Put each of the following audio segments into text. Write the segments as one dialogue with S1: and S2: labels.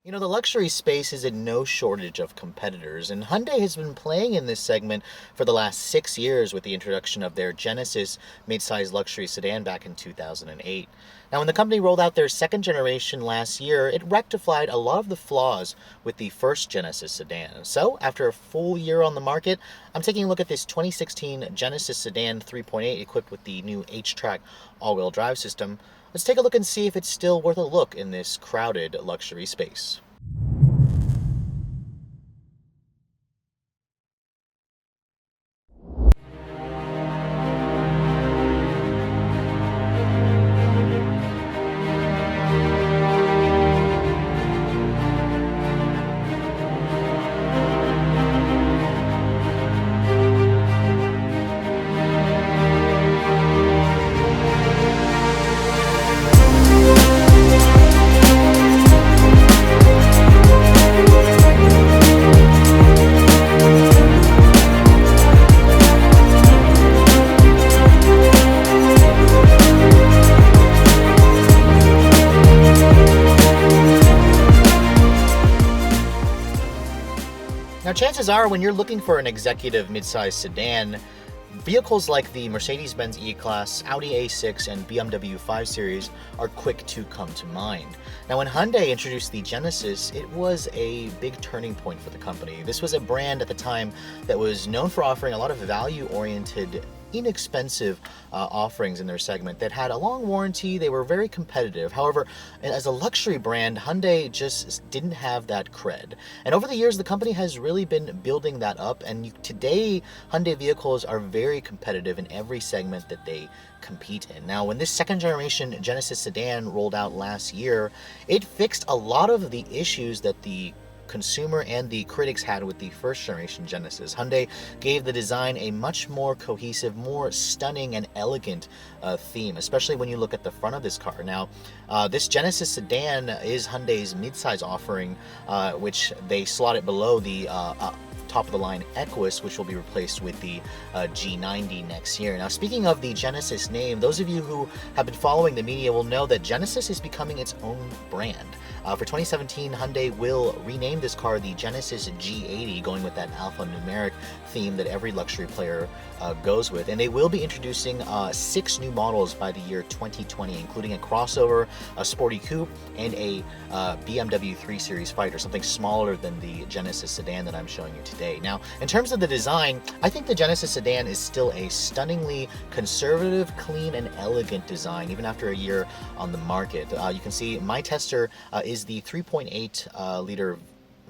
S1: You know, the luxury space is in no shortage of competitors, and Hyundai has been playing in this segment for the last 6 years with the introduction of their Genesis midsize luxury sedan back in 2008. Now, when the company rolled out their second generation last year, it rectified a lot of the flaws with the first Genesis sedan. So, after a full year on the market, I'm taking a look at this 2016 Genesis sedan 3.8 equipped with the new HTRAC all-wheel drive system. Let's take a look and see if it's still worth a look in this crowded luxury space. Now, chances are when you're looking for an executive midsize sedan, vehicles like the Mercedes-Benz E-Class, Audi A6, and BMW 5 Series are quick to come to mind. Now, when Hyundai introduced the Genesis, it was a big turning point for the company. This was a brand at the time that was known for offering a lot of value-oriented, inexpensive offerings in their segment that had a long warranty. They were very competitive. However, as a luxury brand, Hyundai just didn't have that cred. And over the years, the company has really been building that up. And today, Hyundai vehicles are very competitive in every segment that they compete in. Now, when this second generation Genesis sedan rolled out last year, it fixed a lot of the issues that the consumer and the critics had with the first generation Genesis. Hyundai gave the design a much more cohesive, more stunning and elegant theme, especially when you look at the front of this car. Now, this Genesis sedan is Hyundai's midsize offering, which they slot it below the top of the line Equus, which will be replaced with the G90 next year. Now, speaking of the Genesis name, those of you who have been following the media will know that Genesis is becoming its own brand. For 2017, Hyundai will rename this car the Genesis G80, going with that alphanumeric theme that every luxury player goes with. And they will be introducing 6 new models by the year 2020, including a crossover, a sporty coupe, and a BMW 3 Series Fighter, something smaller than the Genesis sedan that I'm showing you today. Now, in terms of the design, I think the Genesis sedan is still a stunningly conservative, clean, and elegant design, even after a year on the market. You can see my tester is the 3.8 liter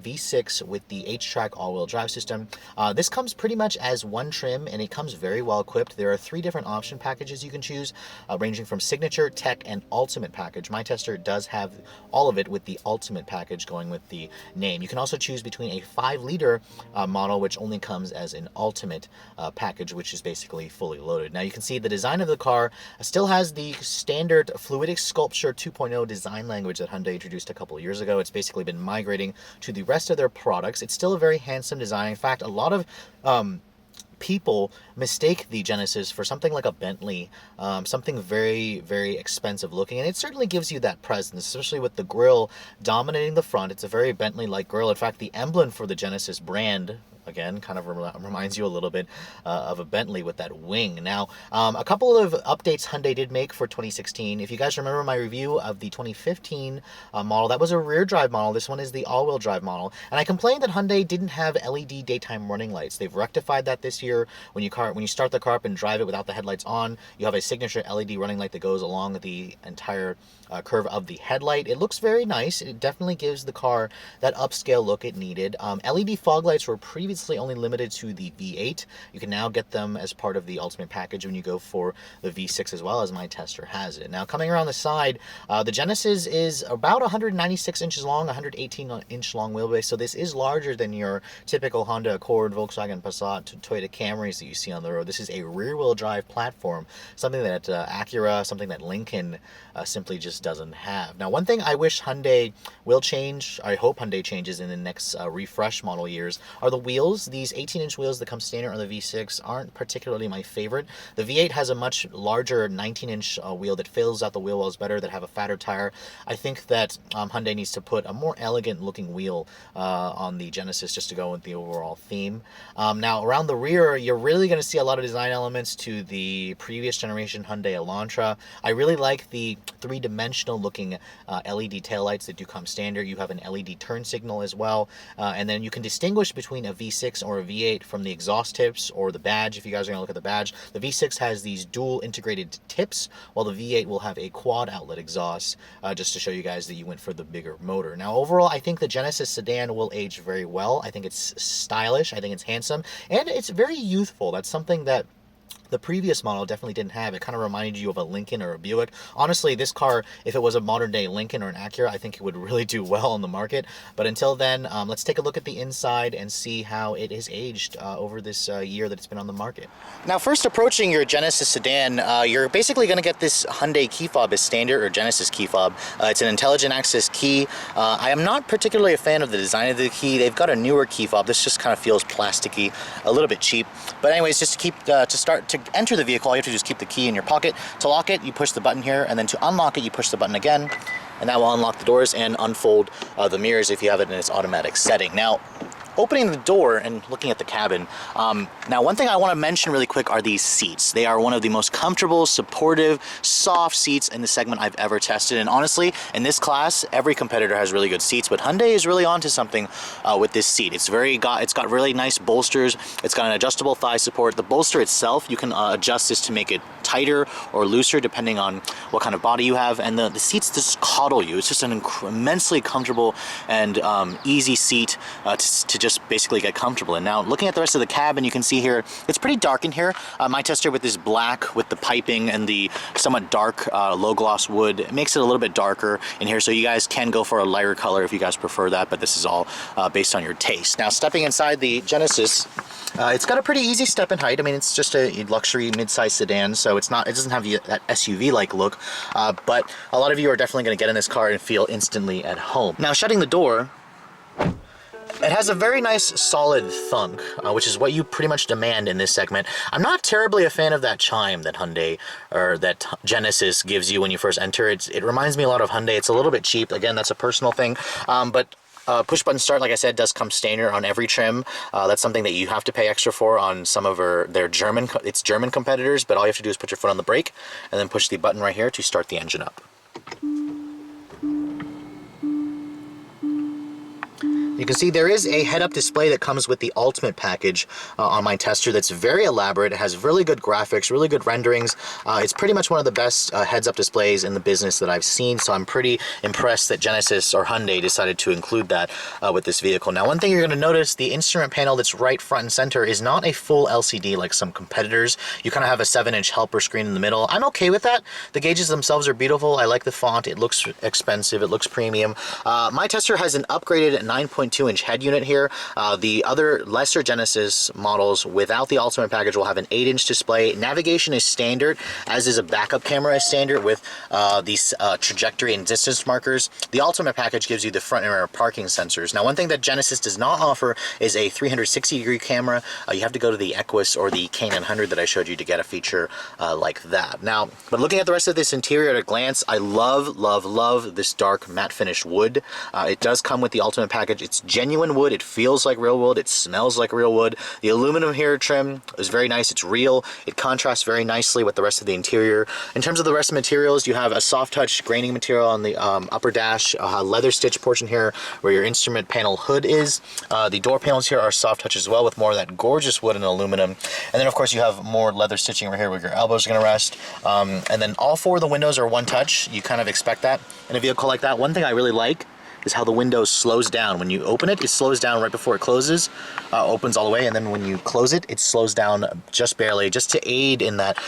S1: V6 with the HTRAC all-wheel drive system. This comes pretty much as one trim, and it comes very well equipped. There are 3 different option packages you can choose, ranging from Signature, Tech, and Ultimate package. My tester does have all of it with the Ultimate package going with the name. You can also choose between a 5-liter model, which only comes as an Ultimate package, which is basically fully loaded. Now, you can see the design of the car still has the standard Fluidic Sculpture 2.0 design language that Hyundai introduced a couple of years ago. It's basically been migrating to the rest of their products. It's still a very handsome design. In fact, a lot of people mistake the Genesis for something like a Bentley, something very, very expensive looking, and it certainly gives you that presence, especially with the grille dominating the front. It's a very Bentley-like grille. In fact, the emblem for the Genesis brand, again, kind of reminds you a little bit of a Bentley with that wing. Now, a couple of updates Hyundai did make for 2016. If you guys remember my review of the 2015 model, that was a rear drive model. This one is the all-wheel drive model. And I complained that Hyundai didn't have LED daytime running lights. They've rectified that this year. When you start the car up and drive it without the headlights on, you have a signature LED running light that goes along the entire curve of the headlight. It looks very nice. It definitely gives the car that upscale look it needed. LED fog lights were previously only limited to the V8. You can now get them as part of the Ultimate package when you go for the V6 as well, as my tester has it. Now, coming around the side, the Genesis is about 196 inches long, 118-inch long wheelbase, so this is larger than your typical Honda Accord, Volkswagen Passat, Toyota Camrys that you see on the road. This is a rear-wheel drive platform, something that Acura, something that Lincoln simply just doesn't have. Now, one thing I wish Hyundai will change, I hope Hyundai changes in the next refresh model years, are the wheels wheels, these 18-inch wheels that come standard on the V6 aren't particularly my favorite. The V8 has a much larger 19-inch wheel that fills out the wheel wells better, that have a fatter tire. I think that Hyundai needs to put a more elegant looking wheel on the Genesis just to go with the overall theme. Now around the rear, you're really going to see a lot of design elements to the previous generation Hyundai Elantra. I really like the three-dimensional looking LED taillights that do come standard. You have an LED turn signal as well, and then you can distinguish between a V6 or a V8 from the exhaust tips or the badge. If you guys are going to look at the badge, the V6 has these dual integrated tips, while the V8 will have a quad outlet exhaust, just to show you guys that you went for the bigger motor. Now overall, I think the Genesis sedan will age very well. I think it's stylish, I think it's handsome, and it's very youthful. That's something that the previous model definitely didn't have. It kind of reminded you of a Lincoln or a Buick. Honestly, this car, if it was a modern day Lincoln or an Acura, I think it would really do well on the market. But until then, let's take a look at the inside and see how it has aged over this year that it's been on the market. Now, first approaching your Genesis sedan, you're basically going to get this Hyundai key fob as standard, or Genesis key fob. It's an intelligent access key. I am not particularly a fan of the design of the key. They've got a newer key fob. This just kind of feels plasticky, a little bit cheap. But anyways, just to keep to enter the vehicle, all you have to do is keep the key in your pocket. To lock it, you push the button here, and then to unlock it, you push the button again, and that will unlock the doors and unfold the mirrors if you have it in its automatic setting. Now, opening the door and looking at the cabin, now one thing I want to mention really quick are these seats. They are one of the most comfortable, supportive, soft seats in the segment I've ever tested, and honestly, in this class, every competitor has really good seats, but Hyundai is really onto something with this seat. It's got really nice bolsters. It's got an adjustable thigh support. The bolster itself, you can adjust this to make it tighter or looser depending on what kind of body you have, and the seats just coddle you. It's just an immensely comfortable and easy seat to just basically get comfortable in. Now, looking at the rest of the cabin, you can see here, it's pretty dark in here. My tester with this black, with the piping and the somewhat dark low gloss wood, it makes it a little bit darker in here, so you guys can go for a lighter color if you guys prefer that, but this is all based on your taste. Now, stepping inside the Genesis, it's got a pretty easy step in height. I mean, it's just a luxury mid-size sedan, so it doesn't have that SUV-like look, but a lot of you are definitely going to get in this car and feel instantly at home. Now, shutting the door, it has a very nice solid thunk, which is what you pretty much demand in this segment. I'm not terribly a fan of that chime that Hyundai, or that Genesis gives you when you first enter. It reminds me a lot of Hyundai. It's a little bit cheap. Again, that's a personal thing, but push button start, like I said, does come standard on every trim. That's something that you have to pay extra for on some of their German competitors, but all you have to do is put your foot on the brake and then push the button right here to start the engine up. You can see there is a head-up display that comes with the Ultimate package on my tester that's very elaborate. It has really good graphics, really good renderings. It's pretty much one of the best heads-up displays in the business that I've seen, so I'm pretty impressed that Genesis or Hyundai decided to include that with this vehicle. Now, one thing you're going to notice, the instrument panel that's right front and center is not a full LCD like some competitors. You kind of have a 7-inch helper screen in the middle. I'm okay with that. The gauges themselves are beautiful. I like the font. It looks expensive. It looks premium. My tester has an upgraded 9.2-inch head unit here. The other lesser Genesis models without the Ultimate package will have an 8-inch display. Navigation is standard, as is a backup camera is standard with these trajectory and distance markers. The Ultimate package gives you the front and rear parking sensors. Now, one thing that Genesis does not offer is a 360-degree camera. You have to go to the Equus or the K900 that I showed you to get a feature like that. Now, but looking at the rest of this interior at a glance, I love, love, love this dark matte finish wood. It does come with the Ultimate package. It's genuine wood. It feels like real wood. It smells like real wood. The aluminum here trim is very nice. It's real. It contrasts very nicely with the rest of the interior. In terms of the rest of the materials, you have a soft touch graining material on the upper dash, a leather stitch portion here where your instrument panel hood is. The door panels here are soft touch as well, with more of that gorgeous wood and aluminum. And then of course you have more leather stitching over here where your elbows are going to rest. And then all four of the windows are one touch. You kind of expect that in a vehicle like that. One thing I really like is how the window slows down. When you open it, it slows down right before it closes, opens all the way, and then when you close it, it slows down just barely, just to aid in that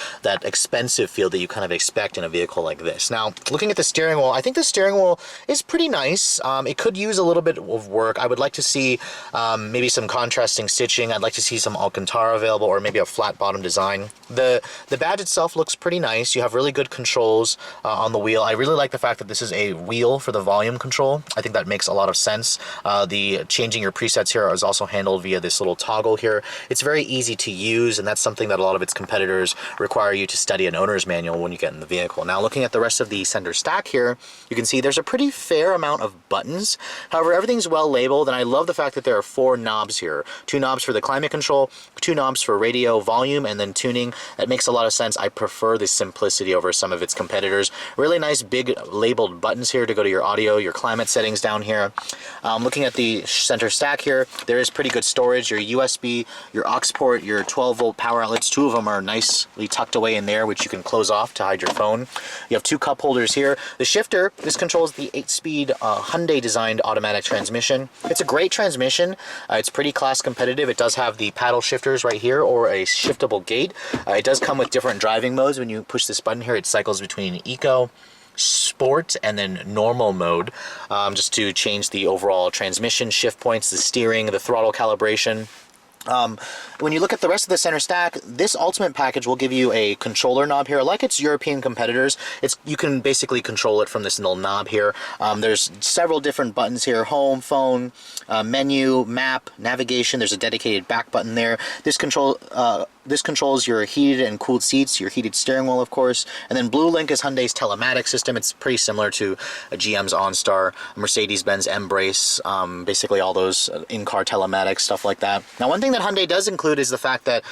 S1: expensive feel that you kind of expect in a vehicle like this. Now, looking at the steering wheel, I think the steering wheel is pretty nice. It could use a little bit of work. I would like to see maybe some contrasting stitching. I'd like to see some Alcantara available, or maybe a flat bottom design. The badge itself looks pretty nice. You have really good controls on the wheel. I really like the fact that this is a wheel for the volume control. I think think that makes a lot of sense. The changing your presets here is also handled via this little toggle here. It's very easy to use, and that's something that a lot of its competitors require you to study an owner's manual when you get in the vehicle. Now, looking at the rest of the center stack here, you can see there's a pretty fair amount of buttons. However, everything's well labeled, and I love the fact that there are 4 knobs here. 2 knobs for the climate control, 2 knobs for radio volume, and then tuning. That makes a lot of sense. I prefer the simplicity over some of its competitors. Really nice big labeled buttons here to go to your audio, your climate settings down here. Looking at the center stack here, there is pretty good storage. Your USB, your aux port, your 12-volt power outlets, 2 of them are nicely tucked away in there, which you can close off to hide your phone. You have 2 cup holders here. The shifter, this controls the 8-speed Hyundai designed automatic transmission. It's a great transmission. It's pretty class competitive. It does have the paddle shifters right here, or a shiftable gate. It does come with different driving modes. When you push this button here, it cycles between eco, sport, and then normal mode, just to change the overall transmission shift points, the steering, the throttle calibration. When you look at the rest of the center stack, this Ultimate package will give you a controller knob here. Like its European competitors, you can basically control it from this little knob here. There's several different buttons here: home, phone, menu, map, navigation. There's a dedicated back button there. This controls your heated and cooled seats, your heated steering wheel, of course. And then Blue Link is Hyundai's telematics system. It's pretty similar to GM's OnStar, Mercedes-Benz M-Brace, basically all those in-car telematics, stuff like that. Now, one thing that Hyundai does include is the fact that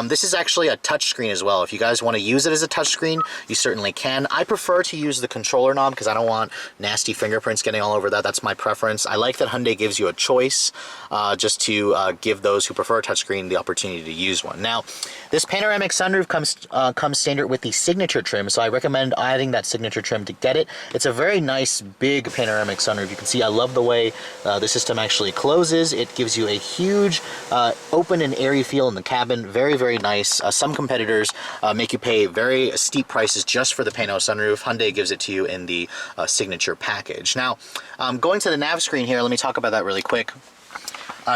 S1: this is actually a touchscreen as well. If you guys want to use it as a touchscreen, you certainly can. I prefer to use the controller knob because I don't want nasty fingerprints getting all over that. That's my preference. I like that Hyundai gives you a choice just to give those who prefer a touchscreen the opportunity to use one. Now, this panoramic sunroof comes standard with the signature trim, so I recommend adding that signature trim to get it. It's a very nice big panoramic sunroof. You can see I love the way the system actually closes. It gives you a huge open and airy feel in the cabin. Very, very nice. Some competitors make you pay very steep prices just for the pano sunroof. Hyundai gives it to you in the signature package. Now, going to the nav screen here, let me talk about that really quick.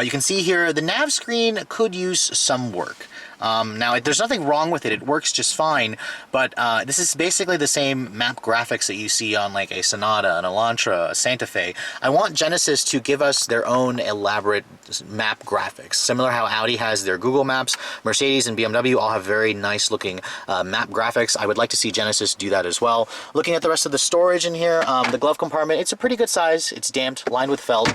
S1: You can see here the nav screen could use some work. Now, there's nothing wrong with it. It works just fine, but this is basically the same map graphics that you see on like a Sonata, an Elantra, a Santa Fe. I want Genesis to give us their own elaborate map graphics. Similar how Audi has their Google Maps, Mercedes and BMW all have very nice looking map graphics. I would like to see Genesis do that as well. Looking at the rest of the storage in here, the glove compartment, it's a pretty good size. It's damped, lined with felt.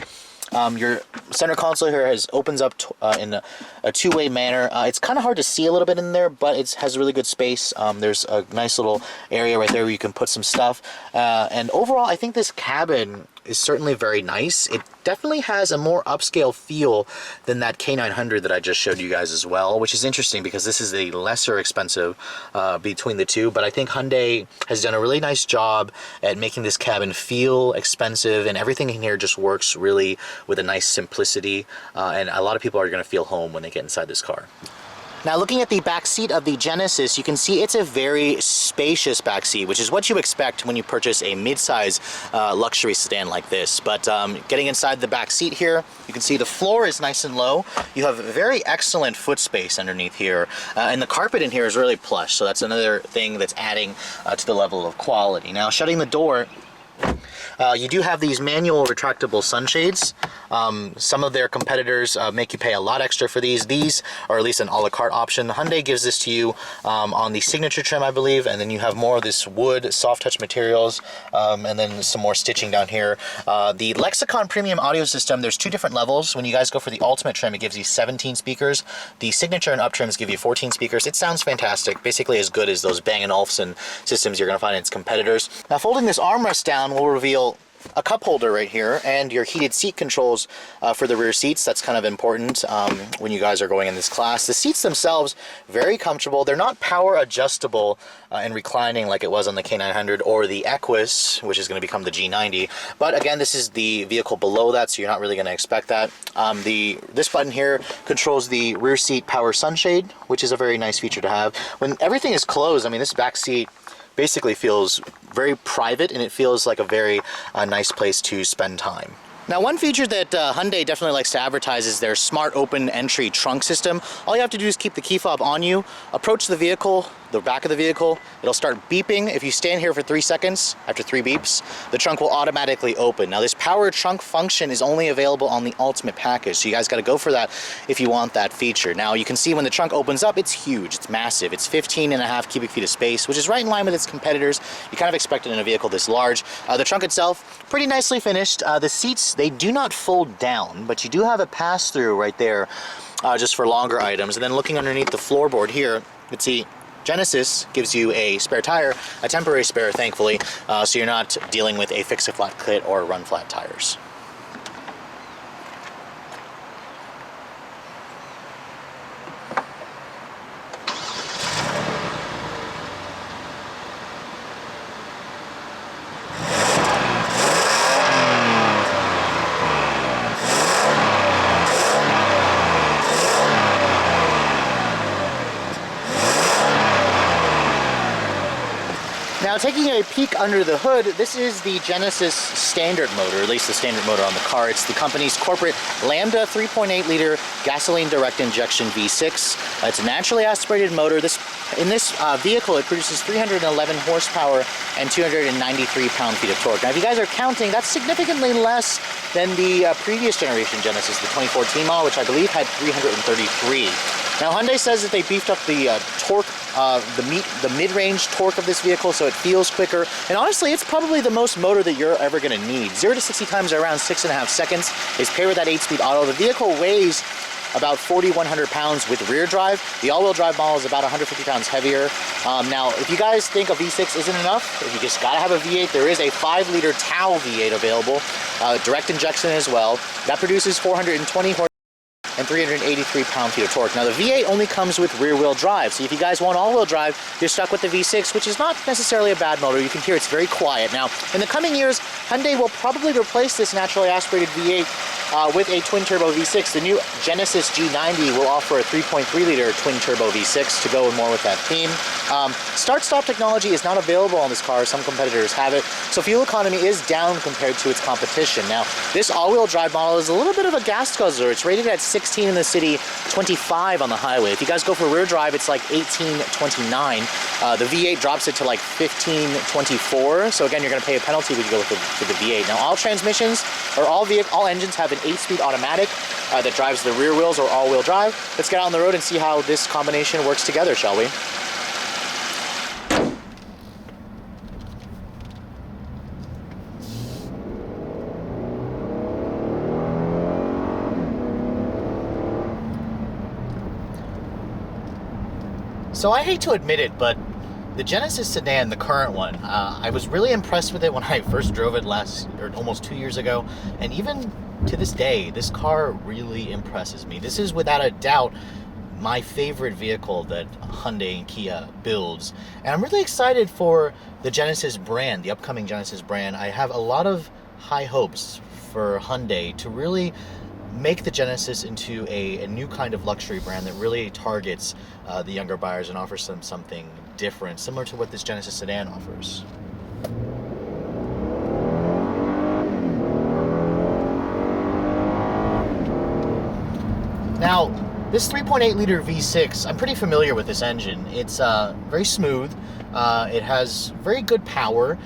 S1: Your center console here opens up in a two-way manner. It's kind of hard to see a little bit in there, but it has really good space. There's a nice little area right there where you can put some stuff. And overall, I think this cabin is certainly very nice. It definitely has a more upscale feel than that K900 that I just showed you guys as well, which is interesting because this is the lesser expensive between the two. But I think Hyundai has done a really nice job at making this cabin feel expensive, and everything in here just works really with a nice simplicity. And a lot of people are going to feel home when they get inside this car. Now, looking at the back seat of the Genesis, you can see it's a very spacious back seat, which is what you expect when you purchase a mid-size luxury sedan like this. But getting inside the back seat here, you can see the floor is nice and low. You have very excellent foot space underneath here, and the carpet in here is really plush, so that's another thing that's adding to the level of quality. Now, shutting the door, you do have these manual retractable sunshades. Some of their competitors make you pay a lot extra for these. These are at least an a la carte option. Hyundai gives this to you on the signature trim, I believe, and then you have more of this wood, soft touch materials, and then some more stitching down here. The Lexicon Premium audio system, there's 2 different levels. When you guys go for the Ultimate trim, it gives you 17 speakers. The signature and up trims give you 14 speakers. It sounds fantastic, basically as good as those Bang & Olufsen systems you're going to find in its competitors. Now, folding this armrest down will reveal a cup holder right here and your heated seat controls for the rear seats. That's kind of important when you guys are going in this class. The seats themselves, very comfortable. They're not power adjustable and reclining like it was on the K900 or the Equus, which is going to become the G90. But again, this is the vehicle below that, so you're not really going to expect that. This button here controls the rear seat power sunshade, which is a very nice feature to have. When everything is closed, I mean, this back seat basically feels very private, and it feels like a very nice place to spend time. Now, one feature that Hyundai definitely likes to advertise is their smart open entry trunk system. All you have to do is keep the key fob on you, approach the vehicle, the back of the vehicle, it'll start beeping. If you stand here for 3 seconds, after 3 beeps, the trunk will automatically open. Now this power trunk function is only available on the Ultimate package, so you guys gotta go for that if you want that feature. Now you can see when the trunk opens up, it's huge, it's massive. It's 15.5 cubic feet of space, which is right in line with its competitors. You kind of expect it in a vehicle this large. The trunk itself, pretty nicely finished. The seats, they do not fold down, but you do have a pass-through right there just for longer items. And then looking underneath the floorboard here, you can see Genesis gives you a spare tire, a temporary spare, thankfully, so you're not dealing with a fix-a-flat kit or run-flat tires. Now taking a peek under the hood, this is the Genesis standard motor, at least the standard motor on the car. It's the company's corporate Lambda 3.8 liter gasoline direct injection V6. It's a naturally aspirated motor. In this vehicle, it produces 311 horsepower and 293 pound-feet of torque. Now if you guys are counting, that's significantly less than the previous generation Genesis, the 2014 model, which I believe had 333. Now Hyundai says that they beefed up the torque, the mid-range torque of this vehicle, so it feels quicker. And honestly, it's probably the most motor that you're ever going to need. 0 to 60 times are around 6.5 seconds. Is paired with that 8-speed auto. The vehicle weighs about 4,100 pounds with rear drive. The all-wheel drive model is about 150 pounds heavier. Now, if you guys think a V6 isn't enough, if you just gotta have a V8, there is a 5-liter TAO V8 available, direct injection as well. That produces 420 horsepower and 383 pound-feet of torque. Now the V8 only comes with rear-wheel drive, so if you guys want all-wheel drive, you're stuck with the V6, which is not necessarily a bad motor. You can hear it's very quiet. Now, in the coming years, Hyundai will probably replace this naturally aspirated V8 with a twin-turbo V6. The new Genesis G90 will offer a 3.3-liter twin-turbo V6 to go more with that theme. Start-stop technology is not available on this car. Some competitors have it, so fuel economy is down compared to its competition. Now, this all-wheel drive model is a little bit of a gas guzzler. It's rated at 16 in the city, 25 on the highway. If you guys go for rear drive, it's like 18.29. The V8 drops it to like 15.24. So again, you're going to pay a penalty when you go with the V8. Now, all transmissions or all engines have an 8-speed automatic that drives the rear wheels or all-wheel drive. Let's get out on the road and see how this combination works together, shall we? So I hate to admit it, but the Genesis sedan, the current one, I was really impressed with it when I first drove it almost 2 years ago, and even to this day, this car really impresses me. This is without a doubt my favorite vehicle that Hyundai and Kia builds, and I'm really excited for the Genesis brand, the upcoming Genesis brand. I have a lot of high hopes for Hyundai to really make the Genesis into a new kind of luxury brand that really targets the younger buyers and offers them something different, similar to what this Genesis sedan offers. Now, this 3.8-liter V6, I'm pretty familiar with this engine. It's very smooth. It has very good power.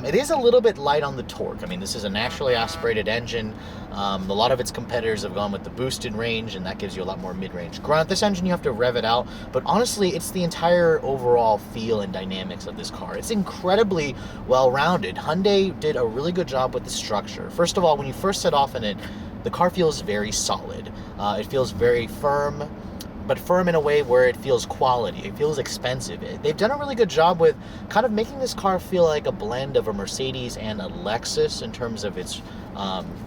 S1: It is a little bit light on the torque. I mean, this is a naturally aspirated engine. A lot of its competitors have gone with the boosted range, and that gives you a lot more mid-range grunt. This engine, you have to rev it out, but honestly, it's the entire overall feel and dynamics of this car. It's incredibly well-rounded. Hyundai did a really good job with the structure. First of all, when you first set off in it, the car feels very solid. It feels very firm, but firm in a way where it feels quality. It feels expensive. They've done a really good job with kind of making this car feel like a blend of a Mercedes and a Lexus in terms of its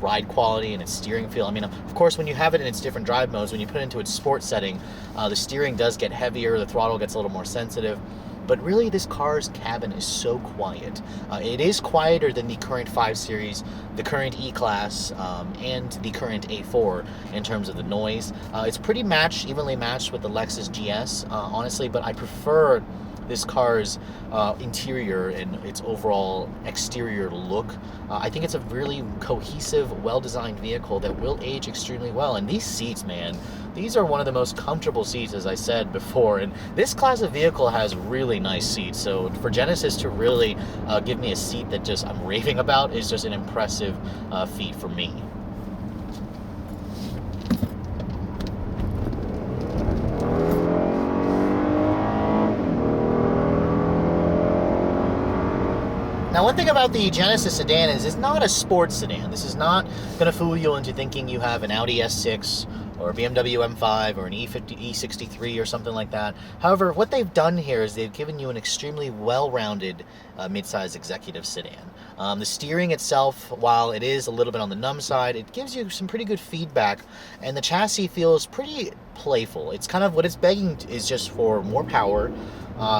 S1: ride quality and its steering feel. I mean, of course, when you have it in its different drive modes, when you put it into its sports setting, the steering does get heavier, the throttle gets a little more sensitive. But really, this car's cabin is so quiet. It is quieter than the current 5 Series, the current E-Class, and the current A4 in terms of the noise. It's pretty evenly matched with the Lexus GS, honestly, but I prefer this car's interior and its overall exterior look. I think it's a really cohesive, well-designed vehicle that will age extremely well. And these seats, man, these are one of the most comfortable seats, as I said before. And this class of vehicle has really nice seats. So for Genesis to really give me a seat that just I'm raving about is just an impressive feat for me. Now, one thing about the Genesis sedan is it's not a sports sedan. This is not going to fool you into thinking you have an Audi S6 or a BMW M5 or an E63 or something like that. However, what they've done here is they've given you an extremely well-rounded midsize executive sedan. The steering itself, while it is a little bit on the numb side, it gives you some pretty good feedback, and the chassis feels pretty playful. It's kind of what it's begging is just for more power.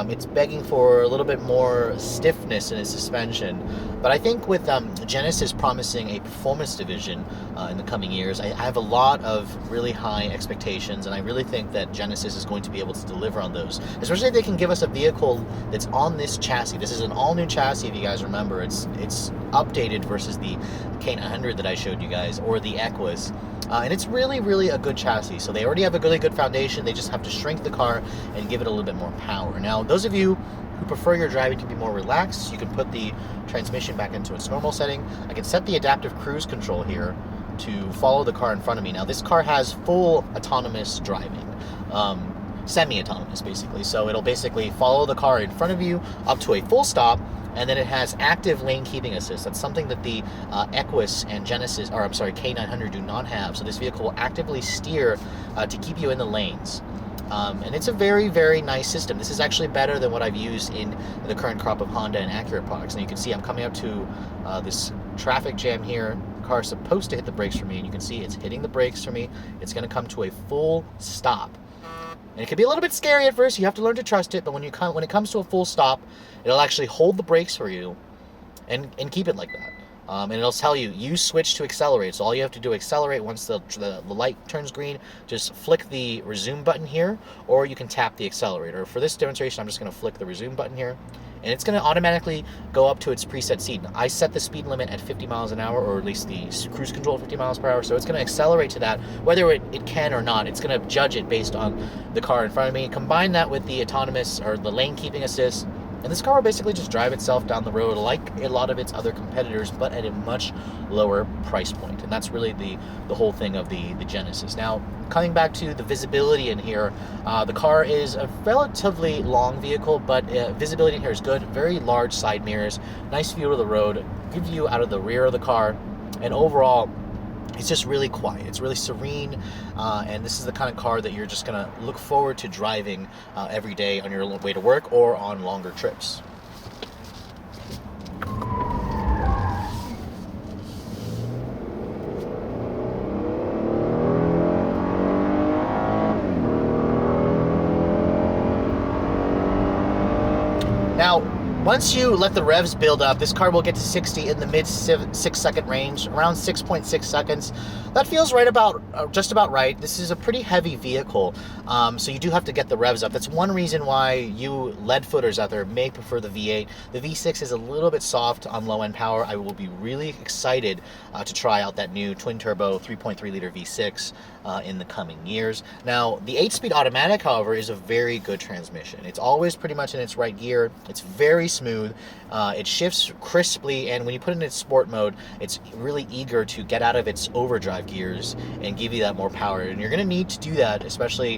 S1: It's begging for a little bit more stiffness in its suspension. But I think with Genesis promising a performance division in the coming years, I have a lot of really high expectations, and I really think that Genesis is going to be able to deliver on those. Especially if they can give us a vehicle that's on this chassis. This is an all-new chassis, if you guys remember. It's updated versus the K900 that I showed you guys, or the Equus. And it's really, really a good chassis. So they already have a really good foundation. They just have to shrink the car and give it a little bit more power. Now, those of you who prefer your driving to be more relaxed, you can put the transmission back into its normal setting. I can set the adaptive cruise control here to follow the car in front of me. Now, this car has full autonomous driving. Semi-autonomous, basically. So it'll basically follow the car in front of you up to a full stop, and then it has active lane keeping assist. That's something that the Equus and Genesis, or I'm sorry, K900 do not have. So this vehicle will actively steer to keep you in the lanes. And it's a very, very nice system. This is actually better than what I've used in the current crop of Honda and Acura products. And you can see I'm coming up to this traffic jam here. The car is supposed to hit the brakes for me, and you can see it's hitting the brakes for me. It's going to come to a full stop. And it can be a little bit scary at first. You have to learn to trust it, but when it comes to a full stop, it'll actually hold the brakes for you and keep it like that. And it'll tell you, you switch to accelerate. So all you have to do, accelerate once the light turns green. Just flick the resume button here, or you can tap the accelerator. For this demonstration, I'm just going to flick the resume button here, and it's going to automatically go up to its preset speed. I set the speed limit at 50 miles an hour, or at least the cruise control at 50 miles per hour, so it's going to accelerate to that, whether it can or not. It's going to judge it based on the car in front of me. Combine that with the autonomous, or the lane keeping assist, and this car will basically just drive itself down the road like a lot of its other competitors, but at a much lower price point. And that's really the whole thing of the Genesis. Now, coming back to the visibility in here, the car is a relatively long vehicle, but visibility in here is good. Very large side mirrors, nice view of the road, good view out of the rear of the car, and overall, it's just really quiet. It's really serene, and this is the kind of car that you're just going to look forward to driving every day on your way to work or on longer trips. Now, once you let the revs build up, this car will get to 60 in the mid 6 second range, around 6.6 seconds. That feels right about, just about right. This is a pretty heavy vehicle, so you do have to get the revs up. That's one reason why you lead footers out there may prefer the V8. The V6 is a little bit soft on low end power. I will be really excited to try out that new twin turbo 3.3 liter V6 in the coming years. Now, the 8-speed automatic, however, is a very good transmission. It's always pretty much in its right gear. It's very smooth. It shifts crisply, and when you put it in its sport mode, it's really eager to get out of its overdrive gears and give you that more power. And you're going to need to do that, especially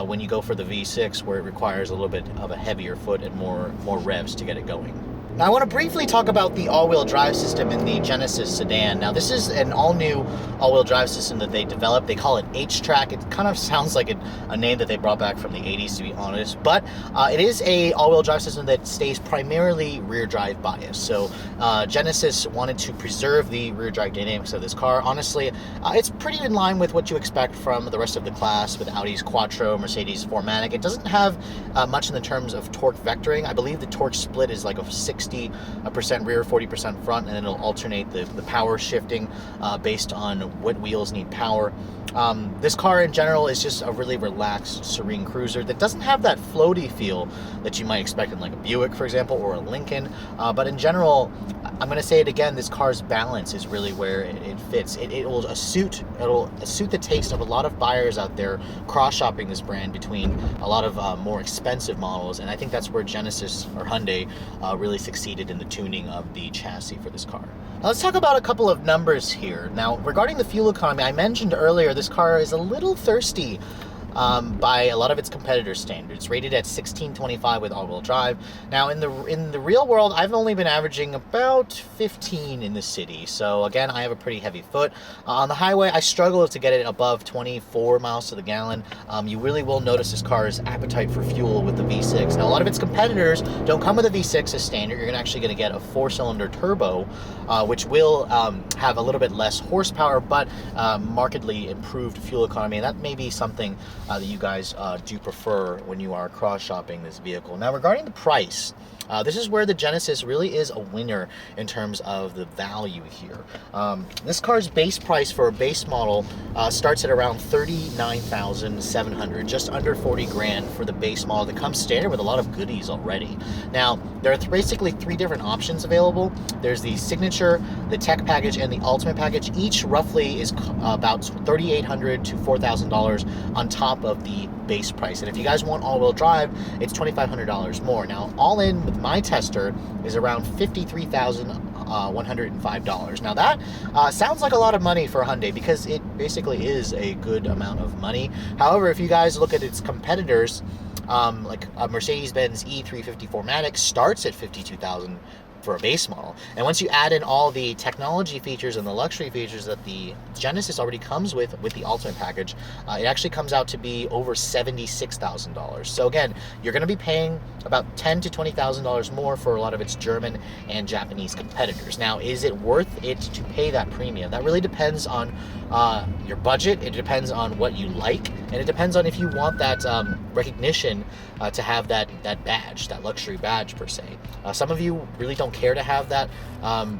S1: when you go for the V6, where it requires a little bit of a heavier foot and more revs to get it going. Now, I want to briefly talk about the all-wheel drive system in the Genesis sedan. Now, this is an all-new all-wheel drive system that they developed. They call it HTRAC. It kind of sounds like a name that they brought back from the 80s, to be honest. But it is a all-wheel drive system that stays primarily rear-drive biased. So Genesis wanted to preserve the rear-drive dynamics of this car. Honestly, it's pretty in line with what you expect from the rest of the class with Audi's Quattro, Mercedes 4MATIC. It doesn't have much in the terms of torque vectoring. I believe the torque split is like a 6 60% rear, 40% front, and then it'll alternate the power shifting based on what wheels need power. This car in general is just a really relaxed, serene cruiser that doesn't have that floaty feel that you might expect in like a Buick, for example, or a Lincoln. But in general, I'm going to say it again, this car's balance is really where it fits. It'll suit the taste of a lot of buyers out there cross-shopping this brand between a lot of more expensive models, and I think that's where Genesis or Hyundai really succeeded in the tuning of the chassis for this car. Now let's talk about a couple of numbers here. Now, regarding the fuel economy, I mentioned earlier this car is a little thirsty by a lot of its competitor standards, rated at 1625 with all-wheel drive. Now, in the real world, I've only been averaging about 15 in the city. So again, I have a pretty heavy foot. On the highway, I struggle to get it above 24 miles to the gallon. You really will notice this car's appetite for fuel with the V6. Now, a lot of its competitors don't come with a V6 as standard. You're actually going to get a 4-cylinder turbo, which will have a little bit less horsepower, but markedly improved fuel economy. And that may be something that you guys do prefer when you are cross-shopping this vehicle. Now, regarding the price, this is where the Genesis really is a winner in terms of the value here. This car's base price for a base model starts at around $39,700, just under 40 grand for the base model that comes standard with a lot of goodies already. Now, there are basically 3 different options available. There's the Signature, the Tech package, and the Ultimate package. Each roughly is about $3,800 to $4,000 on top of the base price. And if you guys want all-wheel drive, it's $2,500 more. Now, all in with my tester is around $53,105. Now that sounds like a lot of money for a Hyundai because it basically is a good amount of money. However, if you guys look at its competitors, like a Mercedes-Benz E350 4MATIC starts at $52,000 for a base model. And once you add in all the technology features and the luxury features that the Genesis already comes with the Ultimate package, it actually comes out to be over $76,000. So again, you're going to be paying about $10,000 to $20,000 more for a lot of its German and Japanese competitors. Now, is it worth it to pay that premium? That really depends on your budget. It depends on what you like, and it depends on if you want that recognition to have that badge, that luxury badge per se. Some of you really don't care to have that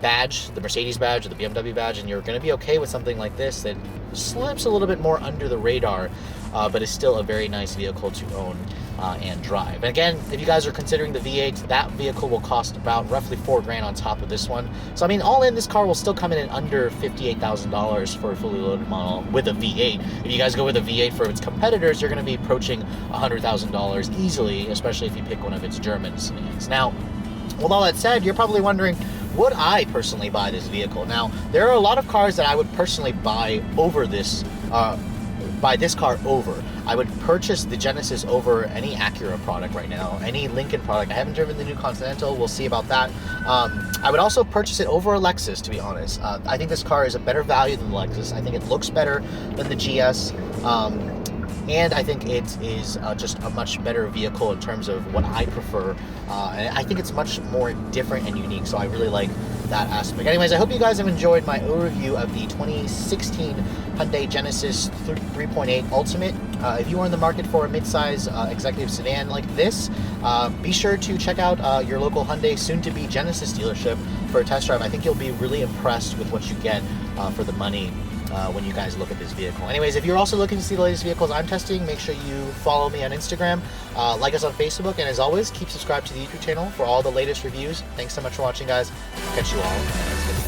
S1: badge, the Mercedes badge or the BMW badge, and you're going to be okay with something like this that slips a little bit more under the radar, but is still a very nice vehicle to own and drive. And again, if you guys are considering the V8, that vehicle will cost about roughly $4 grand on top of this one. So I mean, all in, this car will still come in at under $58,000 for a fully loaded model with a V8. If you guys go with a V8 for its competitors, you're going to be approaching $100,000 easily, especially if you pick one of its German sedans. Now, with all that said, you're probably wondering, would I personally buy this vehicle? Now, there are a lot of cars that I would personally buy over this, buy this car over. I would purchase the Genesis over any Acura product right now, any Lincoln product. I haven't driven the new Continental. We'll see about that. I would also purchase it over a Lexus, to be honest. I think this car is a better value than the Lexus. I think it looks better than the GS. And I think it is just a much better vehicle in terms of what I prefer. And I think it's much more different and unique, so I really like that aspect. Anyways, I hope you guys have enjoyed my overview of the 2016 Hyundai Genesis 3.8 Ultimate. If you are in the market for a midsize executive sedan like this, be sure to check out your local Hyundai, soon-to-be Genesis dealership for a test drive. I think you'll be really impressed with what you get for the money when you guys look at this vehicle. Anyways, if you're also looking to see the latest vehicles I'm testing, make sure you follow me on Instagram, like us on Facebook, and as always, keep subscribed to the YouTube channel for all the latest reviews. Thanks so much for watching, guys. I'll catch you all in the next video.